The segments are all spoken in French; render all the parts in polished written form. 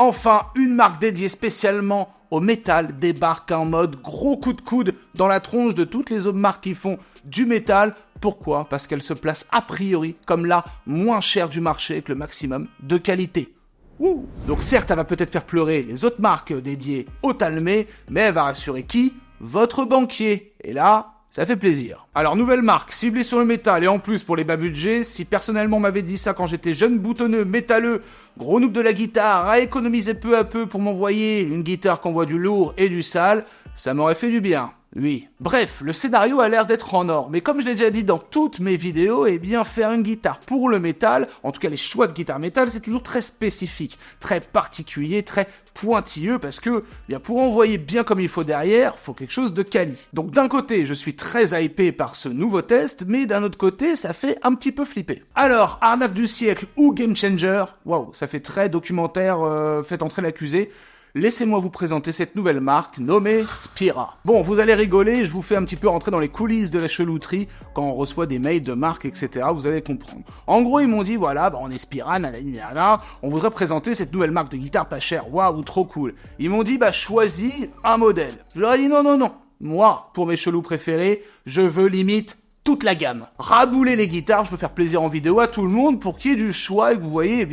Enfin, une marque dédiée spécialement au métal débarque en mode gros coup de coude dans la tronche de toutes les autres marques qui font du métal. Pourquoi ? Parce qu'elle se place a priori comme la moins chère du marché avec le maximum de qualité. Ouh. Donc certes, elle va peut-être faire pleurer les autres marques dédiées au Talmé, mais elle va rassurer qui ? Votre banquier. Et là, ça fait plaisir. Alors, nouvelle marque, ciblée sur le métal et en plus pour les bas budgets. Si personnellement on m'avait dit ça quand j'étais jeune boutonneux, métalleux, gros noob de la guitare, à économiser peu à peu pour m'envoyer une guitare qui envoie du lourd et du sale, ça m'aurait fait du bien. Oui. Bref, le scénario a l'air d'être en or, mais comme je l'ai déjà dit dans toutes mes vidéos, eh bien faire une guitare pour le métal, en tout cas les choix de guitare métal, c'est toujours très spécifique, très particulier, très pointilleux, parce que bien pour envoyer bien comme il faut derrière, faut quelque chose de quali. Donc d'un côté, je suis très hypé par ce nouveau test, mais d'un autre côté, ça fait un petit peu flipper. Alors, arnaque du siècle ou game changer, waouh, ça fait très documentaire, faites entrer l'accusé. Laissez-moi vous présenter cette nouvelle marque nommée Spira. Bon, vous allez rigoler, je vous fais un petit peu rentrer dans les coulisses de la chelouterie quand on reçoit des mails de marques, etc. Vous allez comprendre. En gros, ils m'ont dit, voilà, on est Spira, nanana, on voudrait présenter cette nouvelle marque de guitare pas chère. Waouh, trop cool. Ils m'ont dit, choisis un modèle. Je leur ai dit, non. Moi, pour mes chelous préférés, je veux limite toute la gamme. Rabouler les guitares, je veux faire plaisir en vidéo à tout le monde pour qu'il y ait du choix et que vous voyez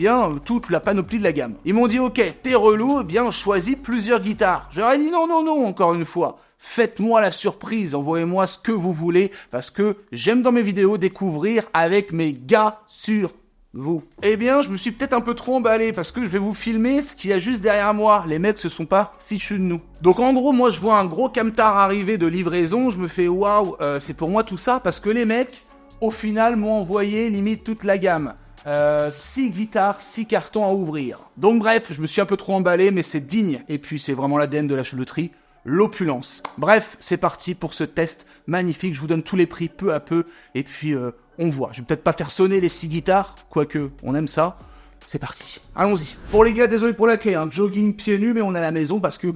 toute la panoplie de la gamme. Ils m'ont dit ok, t'es relou, choisis plusieurs guitares. Je leur ai dit non, encore une fois. Faites-moi la surprise, envoyez-moi ce que vous voulez parce que j'aime dans mes vidéos découvrir avec mes gars sur vous. Eh bien, je me suis peut-être un peu trop emballé parce que je vais vous filmer ce qu'il y a juste derrière moi. Les mecs se sont pas fichus de nous. Donc en gros, moi je vois un gros camtar arriver de livraison, je me fais waouh, c'est pour moi tout ça parce que les mecs, au final, m'ont envoyé limite toute la gamme. 6 guitares, 6 cartons à ouvrir. Donc bref, je me suis un peu trop emballé, mais c'est digne. Et puis c'est vraiment l'ADN de la chelouterie. L'opulence. Bref, c'est parti pour ce test magnifique. Je vous donne tous les prix peu à peu. Et puis, on voit. Je vais peut-être pas faire sonner les 6 guitares, quoique, on aime ça. C'est parti. Allons-y. Pour les gars, désolé pour la clé, jogging pieds nus, mais on est à la maison parce que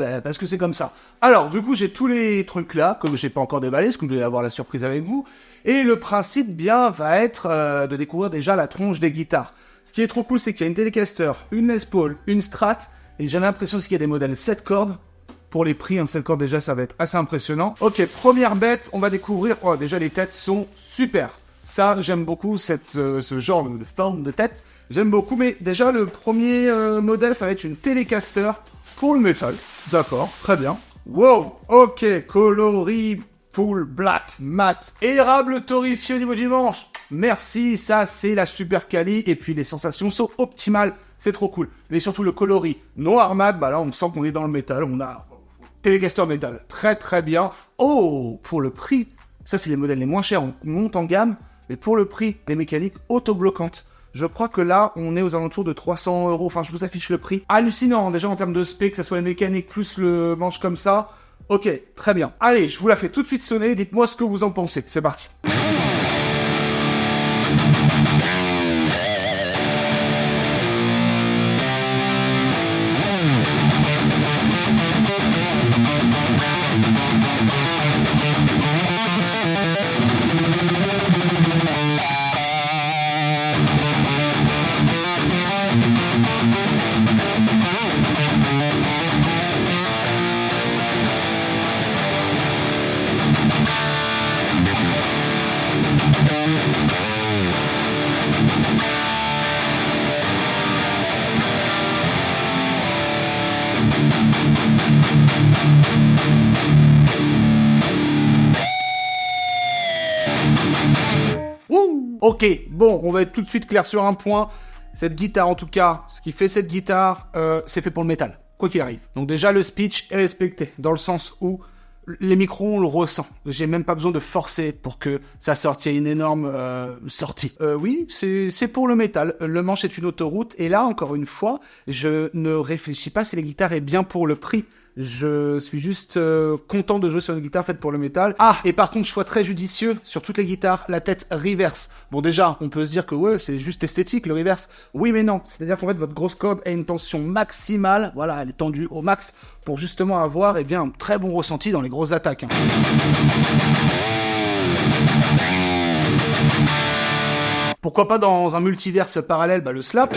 c'est comme ça. Alors, du coup, j'ai tous les trucs là, comme j'ai pas encore déballé, parce que je vais avoir la surprise avec vous. Et le principe, va être de découvrir déjà la tronche des guitares. Ce qui est trop cool, c'est qu'il y a une Telecaster, une Les Paul, une Strat, et j'ai l'impression qu'il y a des modèles 7 cordes. Pour les prix, 7 cordes déjà, ça va être assez impressionnant. Ok, première bête, on va découvrir... Oh, déjà, les têtes sont super. Ça, j'aime beaucoup ce genre de forme de tête. J'aime beaucoup, mais déjà, le premier modèle, ça va être une Telecaster pour le métal. D'accord, très bien. Wow, ok, coloris, full black, mat, érable torréfié au niveau du manche. Merci, ça, c'est la super quali. Et puis, les sensations sont optimales. C'est trop cool. Mais surtout, le coloris noir mat, là, on sent qu'on est dans le métal. On a... Telecaster métal, très très bien. Oh, pour le prix, ça c'est les modèles les moins chers, on monte en gamme, mais pour le prix, les mécaniques autobloquantes. Je crois que là, on est aux alentours de 300 €, enfin je vous affiche le prix. Hallucinant, déjà en termes de spec, que ce soit les mécaniques plus le manche comme ça. Ok, très bien. Allez, je vous la fais tout de suite sonner, dites-moi ce que vous en pensez, c'est parti. Ok, bon, on va être tout de suite clair sur un point. Cette guitare, en tout cas, ce qui fait cette guitare, c'est fait pour le métal, quoi qu'il arrive. Donc déjà, le speech est respecté, dans le sens où les micros, on le ressent. J'ai même pas besoin de forcer pour que ça sorte. Il y a une énorme sortie. Oui, c'est pour le métal. Le manche est une autoroute. Et là, encore une fois, je ne réfléchis pas si la guitare est bien pour le prix. Je suis juste content de jouer sur une guitare faite pour le métal. Ah, et par contre, choix très judicieux sur toutes les guitares, la tête reverse. Bon, déjà, on peut se dire que ouais, c'est juste esthétique, le reverse. Oui, mais non. C'est-à-dire qu'en fait, votre grosse corde a une tension maximale. Voilà, elle est tendue au max pour justement avoir, un très bon ressenti dans les grosses attaques. Pourquoi pas dans un multiverse parallèle, le slap.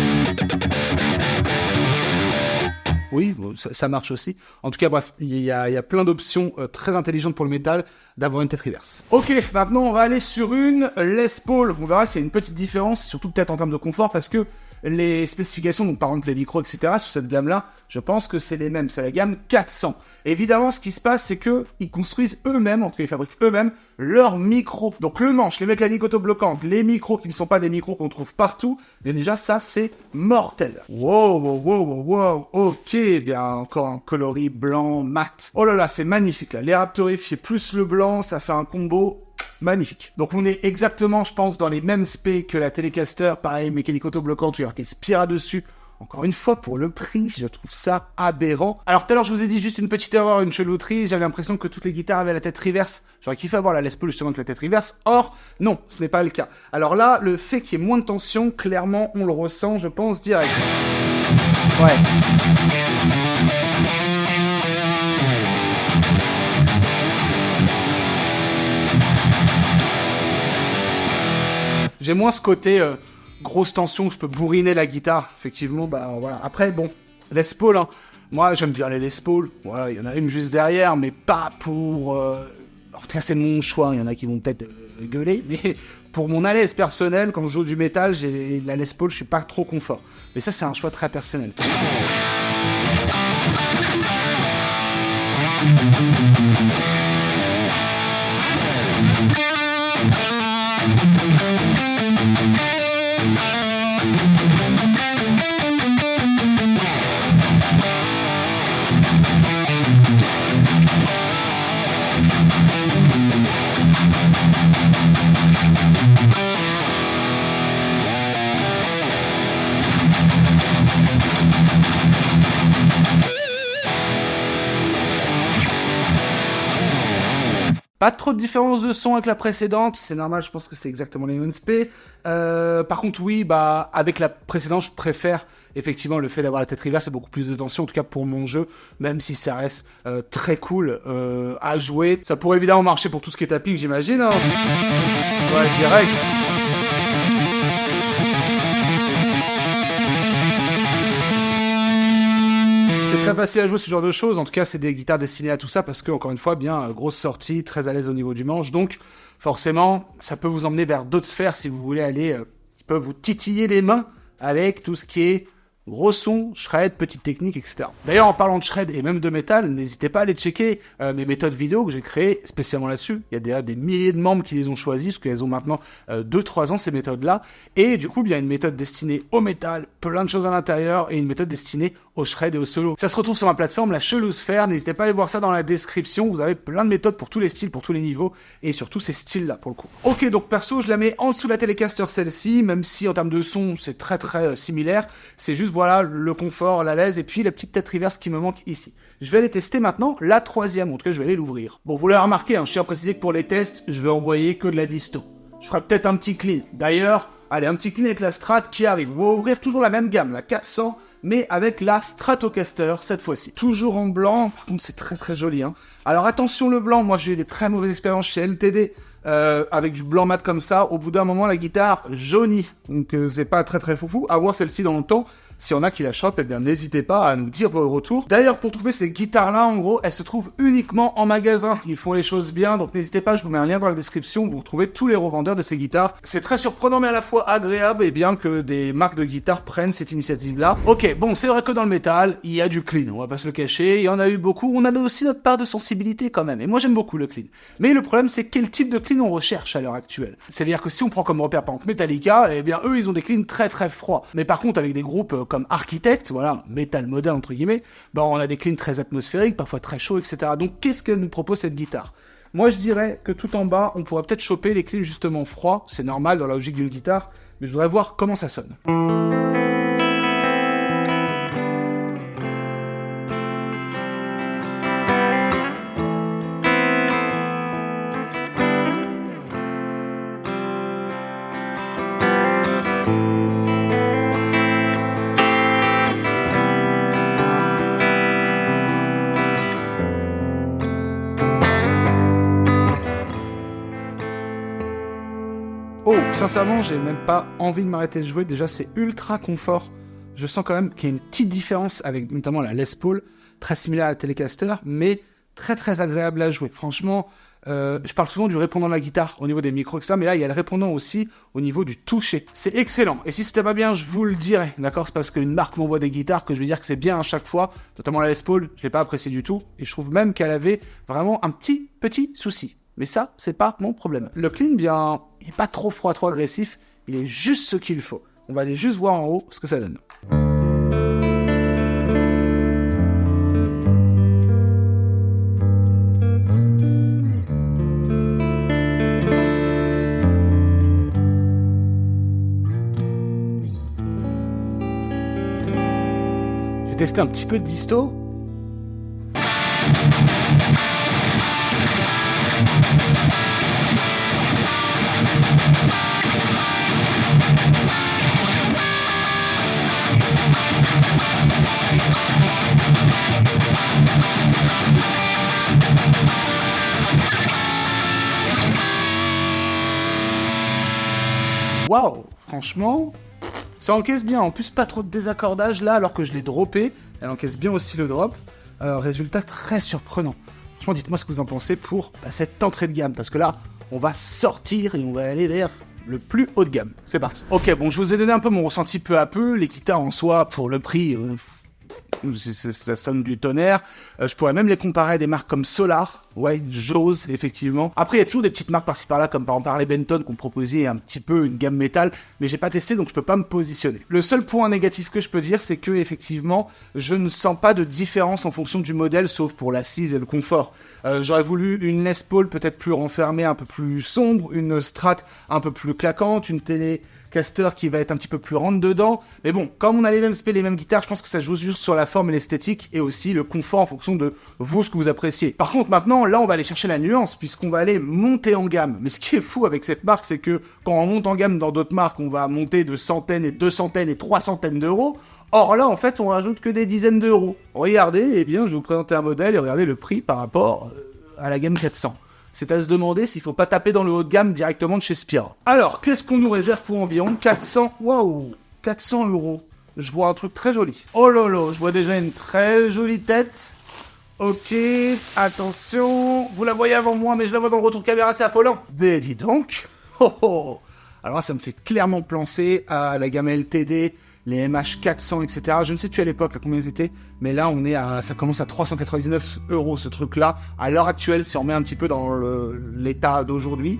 Oui, bon, ça marche aussi. En tout cas, bref, il y a plein d'options très intelligentes pour le métal d'avoir une tête reverse. Ok, maintenant on va aller sur une Les Paul. On verra s'il y a une petite différence, surtout peut-être en termes de confort, parce que les spécifications, donc par exemple les micros, etc., sur cette gamme-là, je pense que c'est les mêmes. C'est la gamme 400. Évidemment, ce qui se passe, c'est que ils construisent eux-mêmes, en tout cas ils fabriquent eux-mêmes, leurs micros. Donc le manche, les mécaniques autobloquantes, les micros qui ne sont pas des micros qu'on trouve partout, et déjà ça c'est mortel. Wow, ok, bien encore un coloris blanc mat. Oh là là, c'est magnifique là. Les Raptorifiés plus le blanc, ça fait un combo magnifique. Donc on est exactement, je pense, dans les mêmes specs que la Telecaster, pareil, mécanique autobloquante, il y a marqué Spira dessus. Encore une fois, pour le prix, je trouve ça aberrant. Alors tout à l'heure, je vous ai dit juste une petite erreur, une chelouterie, j'avais l'impression que toutes les guitares avaient la tête reverse. J'aurais kiffé avoir la Les Paul justement avec la tête reverse. Or, non, ce n'est pas le cas. Alors là, le fait qu'il y ait moins de tension, clairement, on le ressent, je pense, direct. Ouais. J'ai moins ce côté grosse tension où je peux bourriner la guitare. Effectivement, bah voilà. Après, bon, Les Paul, hein. Moi j'aime bien les Les Paul. Voilà, il y en a une juste derrière, mais pas pour... En tout cas, c'est mon choix. Il y en a qui vont peut-être gueuler, mais pour mon à l'aise personnel, quand je joue du métal, j'ai la Les Paul, je suis pas trop confort. Mais ça, c'est un choix très personnel. Pas trop de différence de son avec la précédente, c'est normal, je pense que c'est exactement les mêmes specs. Par contre, oui, bah avec la précédente, je préfère effectivement le fait d'avoir la tête reverse, c'est beaucoup plus de tension, en tout cas pour mon jeu, même si ça reste très cool à jouer. Ça pourrait évidemment marcher pour tout ce qui est tapping, j'imagine. Hein. Ouais, direct. Très facile à jouer ce genre de choses, en tout cas c'est des guitares destinées à tout ça parce que encore une fois bien grosse sortie, très à l'aise au niveau du manche, donc forcément ça peut vous emmener vers d'autres sphères si vous voulez aller, qui peuvent vous titiller les mains avec tout ce qui est gros son, shred, petite technique, etc. D'ailleurs en parlant de shred et même de métal, n'hésitez pas à aller checker mes méthodes vidéo que j'ai créées spécialement là-dessus. Il y a déjà des milliers de membres qui les ont choisis parce qu'elles ont maintenant 2-3 ans ces méthodes-là, et du coup il y a une méthode destinée au métal, plein de choses à l'intérieur, et une méthode destinée au shred et au solo. Ça se retrouve sur ma plateforme, la Cheloosphère. N'hésitez pas à aller voir ça dans la description. Vous avez plein de méthodes pour tous les styles, pour tous les niveaux, et surtout ces styles-là pour le coup. Ok, donc perso, je la mets en dessous de la Telecaster celle-ci, même si en termes de son, c'est très similaire. C'est juste, voilà, le confort, la l'aise, et puis la petite tête reverse qui me manque ici. Je vais aller tester maintenant la troisième, en tout cas, je vais aller l'ouvrir. Bon, vous l'avez remarqué, hein, je tiens à préciser que pour les tests, je vais envoyer que de la disto. Je ferai peut-être un petit clean. D'ailleurs, allez, un petit clean avec la Strat qui arrive. On va ouvrir toujours la même gamme, la 400, mais avec la Stratocaster cette fois-ci. Toujours en blanc, par contre c'est très joli. Hein. Alors attention le blanc, moi j'ai eu des très mauvaises expériences chez LTD avec du blanc mat comme ça. Au bout d'un moment la guitare jaunit, donc c'est pas très foufou. À voir celle-ci dans le temps. Si on a qui la chope, eh bien n'hésitez pas à nous dire vos retours. D'ailleurs, pour trouver ces guitares-là, en gros, elles se trouvent uniquement en magasin. Ils font les choses bien, donc n'hésitez pas, je vous mets un lien dans la description, vous retrouvez tous les revendeurs de ces guitares. C'est très surprenant, mais à la fois agréable, et bien que des marques de guitares prennent cette initiative-là. Ok, bon, c'est vrai que dans le métal, il y a du clean, on va pas se le cacher, il y en a eu beaucoup, on a aussi notre part de sensibilité quand même, et moi j'aime beaucoup le clean. Mais le problème, c'est quel type de clean on recherche à l'heure actuelle. C'est-à-dire que si on prend comme repère, par exemple, Metallica, eh bien eux, ils ont des cleans très froids. Mais par contre, avec des groupes comme Architect, voilà, métal moderne entre guillemets, bah on a des cleans très atmosphériques, parfois très chauds, etc. Donc qu'est-ce que nous propose cette guitare? Moi je dirais que tout en bas, on pourrait peut-être choper les cleans justement froids, c'est normal dans la logique d'une guitare, mais je voudrais voir comment ça sonne. Oh, sincèrement, j'ai même pas envie de m'arrêter de jouer. Déjà, c'est ultra confort. je sens quand même qu'il y a une petite différence avec notamment la Les Paul, très similaire à la Telecaster, mais très très agréable à jouer. Franchement, je parle souvent du répondant de la guitare au niveau des micros, etc. Mais là, il y a le répondant aussi au niveau du toucher. C'est excellent. Et si c'était pas bien, je vous le dirais. D'accord? C'est parce qu'une marque m'envoie des guitares que je vais dire que c'est bien à chaque fois. Notamment la Les Paul, je l'ai pas apprécié du tout. Et je trouve même qu'elle avait vraiment un petit souci. Mais ça, c'est pas mon problème. Le clean, bien, il est pas trop froid, trop agressif. Il est juste ce qu'il faut. On va aller juste voir en haut ce que ça donne. Je vais tester un petit peu de disto. Waouh, franchement, ça encaisse bien. En plus, pas trop de désaccordage là, alors que je l'ai droppé. Elle encaisse bien aussi le drop. Résultat très surprenant. Franchement, dites-moi ce que vous en pensez pour cette entrée de gamme. Parce que là, on va sortir et on va aller vers le plus haut de gamme. C'est parti. Ok, bon, je vous ai donné un peu mon ressenti peu à peu. Les guitares en soi, pour le prix... ça sonne du tonnerre. Je pourrais même les comparer à des marques comme Solar, ouais, Jaws, effectivement. Après, il y a toujours des petites marques par-ci par-là, comme par exemple les Benton, qui ont proposé un petit peu une gamme métal, mais j'ai pas testé, donc je peux pas me positionner. Le seul point négatif que je peux dire, c'est que, effectivement, je ne sens pas de différence en fonction du modèle, sauf pour l'assise et le confort. J'aurais voulu une Les Paul peut-être plus renfermée, un peu plus sombre, une Strat un peu plus claquante, une Telecaster qui va être un petit peu plus rentre dedans. Mais bon, comme on a les mêmes specs, les mêmes guitares, je pense que ça joue juste sur la forme et l'esthétique et aussi le confort en fonction de vous, ce que vous appréciez. Par contre, maintenant, là, on va aller chercher la nuance puisqu'on va aller monter en gamme. Mais ce qui est fou avec cette marque, c'est que quand on monte en gamme dans d'autres marques, on va monter de centaines et 200 et 300 d'euros. Or là, en fait, on rajoute que des dizaines d'euros. Regardez, eh bien, je vais vous présenter un modèle et regardez le prix par rapport à la gamme 400. C'est à se demander s'il faut pas taper dans le haut de gamme directement de chez Spira. Alors, qu'est-ce qu'on nous réserve pour environ 400 Waouh, 400 euros. Je vois un truc très joli. Oh lolo, je vois déjà une très jolie tête. Ok, attention. Vous la voyez avant moi, mais je la vois dans le retour caméra, c'est affolant. Mais dis donc. Oh oh. Alors là, ça me fait clairement penser à la gamme LTD, les MH400, etc. Je ne sais plus à l'époque à combien ils étaient, mais là on est ça commence à 399 euros ce truc-là. À l'heure actuelle, si on met un petit peu dans l'état d'aujourd'hui,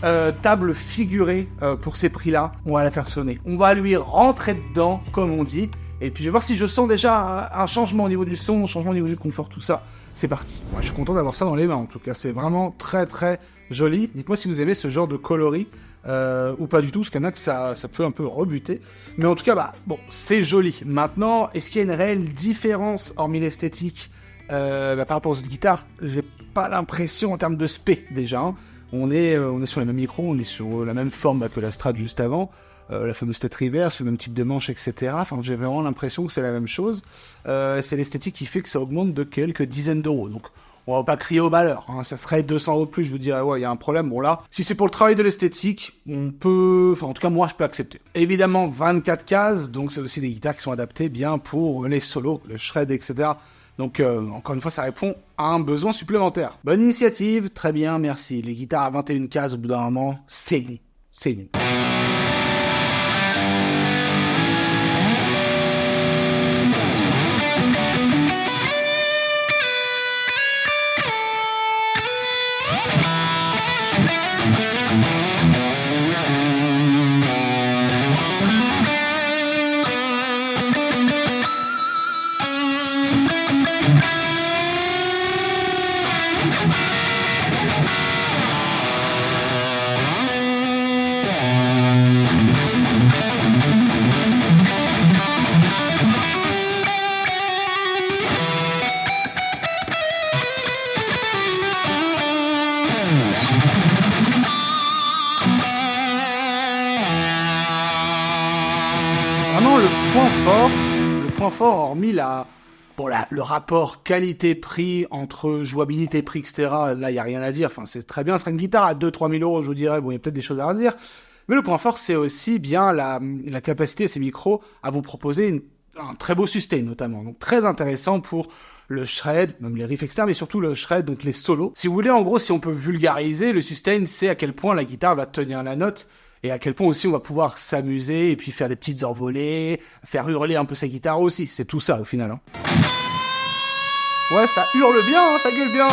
table figurée pour ces prix-là, on va la faire sonner. On va lui rentrer dedans, comme on dit, et puis je vais voir si je sens déjà un changement au niveau du son, un changement au niveau du confort, tout ça. C'est parti. Moi, je suis content d'avoir ça dans les mains, en tout cas. C'est vraiment très très joli. Dites-moi si vous aimez ce genre de coloris. Ou pas du tout, parce qu'il y en a que ça peut un peu rebuter. Mais en tout cas, bon, c'est joli. Maintenant, est-ce qu'il y a une réelle différence, hormis l'esthétique, par rapport aux autres guitares? J'ai pas l'impression en termes de spé, déjà. Hein. On est sur les mêmes micros, on est sur la même forme que la Strat juste avant. La fameuse tête reverse, le même type de manche, etc. Enfin, j'ai vraiment l'impression que c'est la même chose. C'est l'esthétique qui fait que ça augmente de quelques dizaines d'euros. Donc, on va pas crier au malheur, hein. Ça serait 200 euros de plus, je vous dirais, ouais, il y a un problème. Bon là, si c'est pour le travail de l'esthétique, on peut... Enfin, en tout cas, moi, je peux accepter. Évidemment, 24 cases, donc c'est aussi des guitares qui sont adaptées bien pour les solos, le shred, etc. Donc, encore une fois, ça répond à un besoin supplémentaire. Bonne initiative, très bien, merci. Les guitares à 21 cases, au bout d'un moment, c'est bon. C'est bon. Vraiment le point fort, hormis le rapport qualité-prix entre jouabilité-prix, etc. Là, il n'y a rien à dire. Enfin, c'est très bien. Ce serait une guitare à 2-3 000 euros, je vous dirais. Bon, il y a peut-être des choses à redire. Mais le point fort, c'est aussi bien la capacité de ces micros à vous proposer une un très beau sustain notamment, donc très intéressant pour le shred, même les riffs externes, mais surtout le shred, donc les solos. Si vous voulez, en gros, si on peut vulgariser, le sustain, c'est à quel point la guitare va tenir la note, et à quel point aussi on va pouvoir s'amuser, et puis faire des petites envolées, faire hurler un peu sa guitare aussi, c'est tout ça au final. Hein. Ouais, ça hurle bien, hein, ça gueule bien.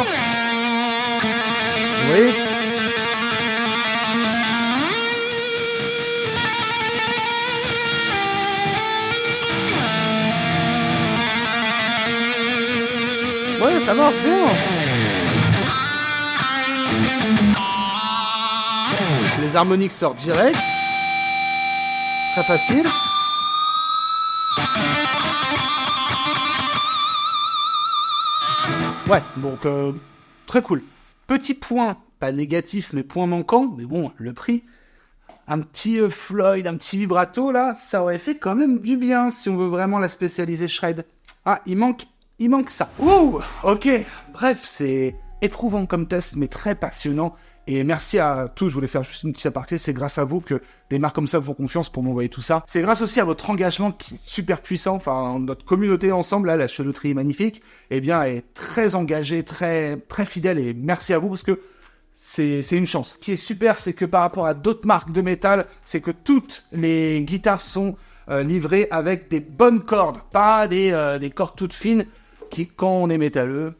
Oui. Ouais, ça marche bien. Les harmoniques sortent direct. Très facile. Ouais, donc très cool. Petit point, pas négatif, mais point manquant, mais bon, le prix. Un petit Floyd, un petit vibrato, là, ça aurait fait quand même du bien si on veut vraiment la spécialiser shred. Ah, il manque ça. Wow, ok. Bref, c'est éprouvant comme test, mais très passionnant. Et merci à tous, je voulais faire juste une petite aparté, c'est grâce à vous que des marques comme ça vous font confiance pour m'envoyer tout ça. C'est grâce aussi à votre engagement qui est super puissant, enfin notre communauté ensemble, là, la Chelouterie magnifique, eh bien, est très engagée, très, très fidèle, et merci à vous parce que c'est une chance. Ce qui est super, c'est que par rapport à d'autres marques de métal, c'est que toutes les guitares sont livrées avec des bonnes cordes, pas des cordes toutes fines qui, quand on est métalleux,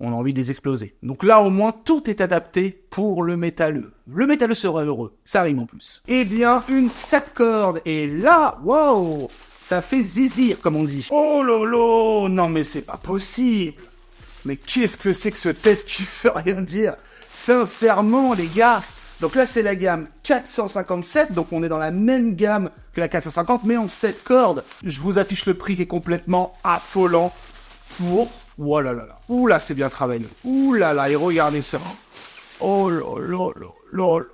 on a envie de les exploser. Donc là, au moins, tout est adapté pour le métalleux. Le métalleux sera heureux. Ça rime en plus. Eh bien, une 7 cordes. Et là, wow, ça fait zizir, comme on dit. Oh lolo, non mais c'est pas possible. Mais qu'est-ce que c'est que ce test qui veut rien dire? Sincèrement, les gars. Donc là, c'est la gamme 457. Donc on est dans la même gamme que la 450, mais en 7 cordes. Je vous affiche le prix qui est complètement affolant pour... Oh là là là. Ouh là, c'est bien travaillé. Ouh là là, et regardez ça. Oh là là là là là.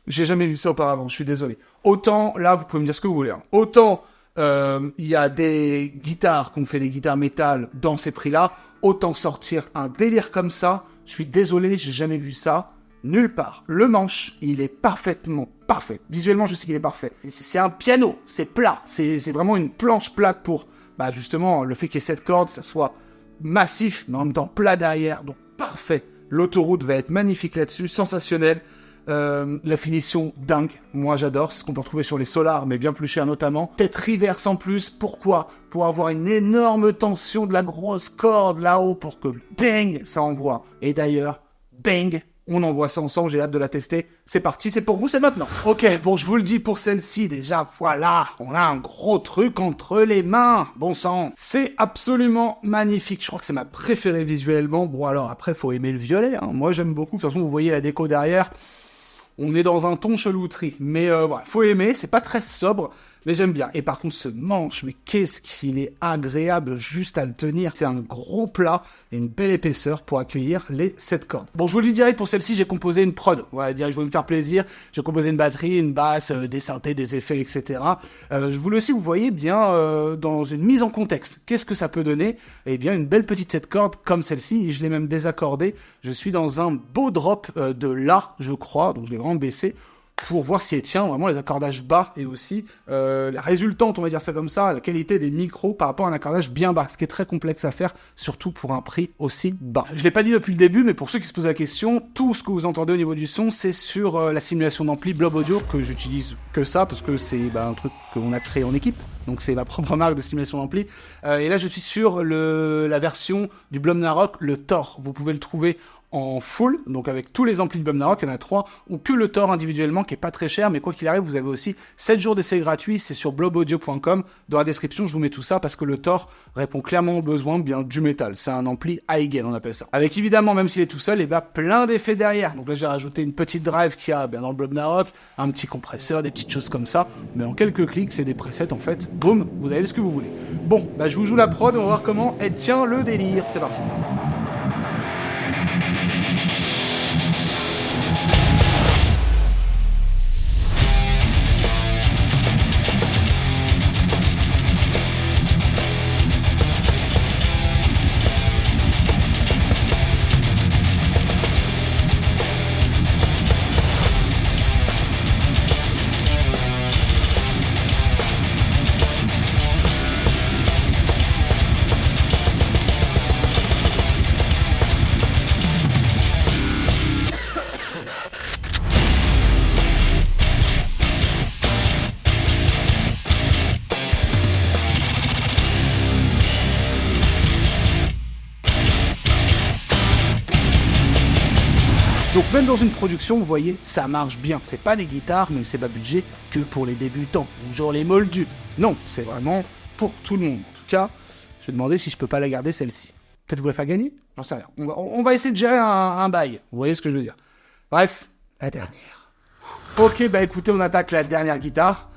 J'ai jamais vu ça auparavant, je suis désolé. Autant, là, vous pouvez me dire ce que vous voulez. Hein. Autant, il y a des guitares qu'on fait des guitares métal dans ces prix-là. Autant sortir un délire comme ça. Je suis désolé, j'ai jamais vu ça. Nulle part. Le manche, il est parfaitement parfait. Visuellement, je sais qu'il est parfait. C'est un piano, c'est plat. C'est vraiment une planche plate pour... Bah justement, le fait qu'il y ait 7 cordes, ça soit massif, mais en même temps plat derrière, donc parfait. L'autoroute va être magnifique là-dessus, sensationnel. La finition dingue, moi j'adore, c'est ce qu'on peut retrouver sur les Solars, mais bien plus cher notamment. Tête reverse en plus, pourquoi? Pour avoir une énorme tension de la grosse corde là-haut, pour que bang, ça envoie. Et d'ailleurs, bang, on envoie ça ensemble, j'ai hâte de la tester. C'est parti, c'est pour vous, c'est maintenant. Ok, bon, je vous le dis pour celle-ci, déjà, voilà, on a un gros truc entre les mains. Bon sang, c'est absolument magnifique. Je crois que c'est ma préférée visuellement. Bon, alors après, faut aimer le violet, hein. Moi, j'aime beaucoup. De toute façon, vous voyez la déco derrière. On est dans un ton chelouterie. Mais voilà, faut aimer, c'est pas très sobre. Mais j'aime bien. Et par contre, ce manche, mais qu'est-ce qu'il est agréable juste à le tenir. C'est un gros plat et une belle épaisseur pour accueillir les 7 cordes. Bon, je vous le dis direct, pour celle-ci, j'ai composé une prod. Voilà, direct, je voulais me faire plaisir. J'ai composé une batterie, une basse, des synthés, des effets, etc. Je voulais aussi, vous voyez, bien dans une mise en contexte. Qu'est-ce que ça peut donner? Eh bien, une belle petite 7 cordes comme celle-ci. Et je l'ai même désaccordée. Je suis dans un beau drop de La, je crois. Donc, je l'ai vraiment baissé, pour voir si elle tient vraiment les accordages bas et aussi la résultante, on va dire ça comme ça, la qualité des micros par rapport à un accordage bien bas, ce qui est très complexe à faire, surtout pour un prix aussi bas. Je l'ai pas dit depuis le début, mais pour ceux qui se posent la question, tout ce que vous entendez au niveau du son, c'est sur la simulation d'ampli Blob Audio, que j'utilise que ça, parce que c'est un truc qu'on a créé en équipe. Donc c'est ma propre marque de simulation d'ampli. Et là je suis sur la version du Blob Narok, le Thor. Vous pouvez le trouver en full, donc avec tous les amplis de Blob Narok, il y en a 3, ou que le Thor individuellement, qui est pas très cher, mais quoi qu'il arrive, vous avez aussi 7 jours d'essai gratuit, c'est sur blobaudio.com. Dans la description, je vous mets tout ça, parce que le Thor répond clairement aux besoins bien du métal. C'est un ampli high-gain, on appelle ça. Avec évidemment, même s'il est tout seul, et plein d'effets derrière. Donc là, j'ai rajouté une petite drive qui a dans le Blob Narok, un petit compresseur, des petites choses comme ça, mais en quelques clics, c'est des presets en fait. Boum, vous avez ce que vous voulez. Bon, je vous joue la prod, on va voir comment elle tient le délire. C'est parti. Donc même dans une production, vous voyez, ça marche bien. C'est pas des guitares, même c'est bas budget, que pour les débutants, ou genre les moldus. Non, c'est vraiment pour tout le monde. En tout cas, je vais demander si je peux pas la garder celle-ci. Peut-être vous la faire gagner? J'en sais rien. On va essayer de gérer un bail. Vous voyez ce que je veux dire? Bref, la dernière. Ok, bah écoutez, on attaque la dernière guitare.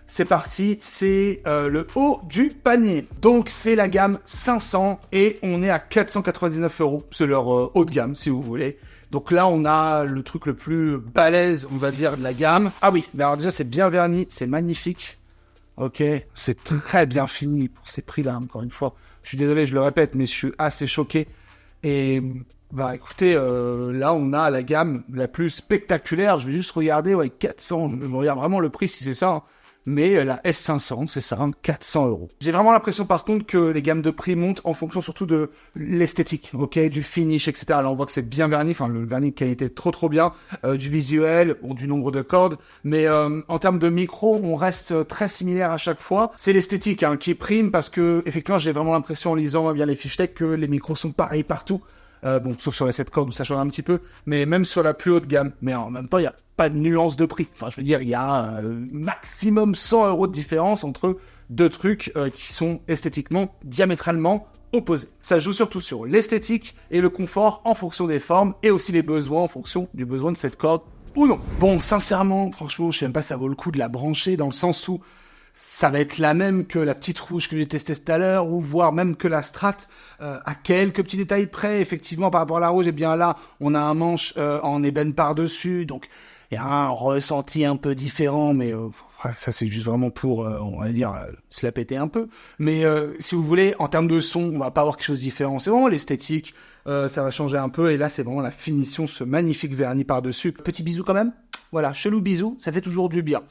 C'est parti, c'est le haut du panier. Donc c'est la gamme 500 et on est à 499 €. C'est leur haut de gamme, si vous voulez. Donc là, on a le truc le plus balèze, on va dire, de la gamme. Ah oui, mais alors déjà, c'est bien verni, c'est magnifique. Ok, c'est très bien fini pour ces prix-là, encore une fois. Je suis désolé, je le répète, mais je suis assez choqué. Et bah écoutez, là, on a la gamme la plus spectaculaire. Je vais juste regarder, ouais, 400. Je regarde vraiment le prix si c'est ça. Hein. Mais la S500, c'est ça, hein, 400 €. J'ai vraiment l'impression par contre que les gammes de prix montent en fonction surtout de l'esthétique, ok, du finish, etc. Là on voit que c'est bien verni, enfin le vernis de qualité trop bien, du visuel, ou du nombre de cordes, mais en termes de micro, on reste très similaire à chaque fois. C'est l'esthétique hein, qui prime parce que effectivement j'ai vraiment l'impression en lisant bien les fiches tech que les micros sont pareils partout. Bon, sauf sur les 7 cordes où ça change un petit peu, mais même sur la plus haute gamme. Mais en même temps, il n'y a pas de nuance de prix. Enfin, je veux dire, il y a maximum 100 € de différence entre deux trucs qui sont esthétiquement diamétralement opposés. Ça joue surtout sur l'esthétique et le confort en fonction des formes et aussi les besoins en fonction du besoin de cette corde ou non. Bon, sincèrement, franchement, je sais même pas si ça vaut le coup de la brancher dans le sens où ça va être la même que la petite rouge que j'ai testée tout à l'heure, ou voire même que la Strat, à quelques petits détails près. Effectivement, par rapport à la rouge, et bien là, on a un manche en ébène par-dessus, donc il y a un ressenti un peu différent, mais ça c'est juste vraiment pour, on va dire, se la péter un peu. Mais si vous voulez, en termes de son, on va pas avoir quelque chose de différent. C'est vraiment l'esthétique, ça va changer un peu, et là c'est vraiment la finition, ce magnifique vernis par-dessus. Petit bisou quand même. Voilà, chelou bisou, ça fait toujours du bien.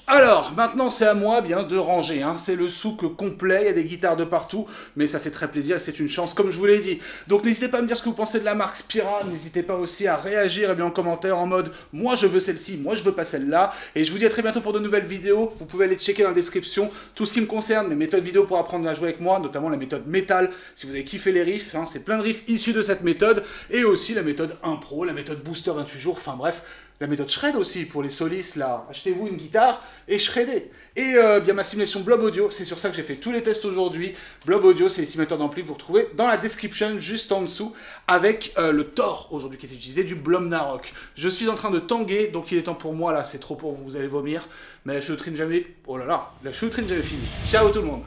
Alors, maintenant c'est à moi bien de ranger, hein. C'est le souk complet, il y a des guitares de partout, mais ça fait très plaisir et c'est une chance comme je vous l'ai dit. Donc n'hésitez pas à me dire ce que vous pensez de la marque Spira, n'hésitez pas aussi à réagir en commentaire en mode « moi je veux celle-ci, moi je veux pas celle-là » et je vous dis à très bientôt pour de nouvelles vidéos. Vous pouvez aller checker dans la description tout ce qui me concerne, mes méthodes vidéo pour apprendre à jouer avec moi, notamment la méthode métal, si vous avez kiffé les riffs, hein, c'est plein de riffs issus de cette méthode, et aussi la méthode impro, la méthode booster 28 jours, enfin bref, la méthode shred aussi pour les solistes là, achetez-vous une guitare et shreddez. Et bien ma simulation Blob Audio, c'est sur ça que j'ai fait tous les tests aujourd'hui. Blob Audio, c'est les simulateurs d'ampli que vous retrouvez dans la description juste en dessous avec le Thor aujourd'hui qui est utilisé, du Blom Narok. Je suis en train de tanguer, donc il est temps pour moi là, c'est trop pour vous, vous allez vomir, mais la choulouterie n'est jamais... Oh là là, la choulouterie n'est jamais finie. Ciao tout le monde.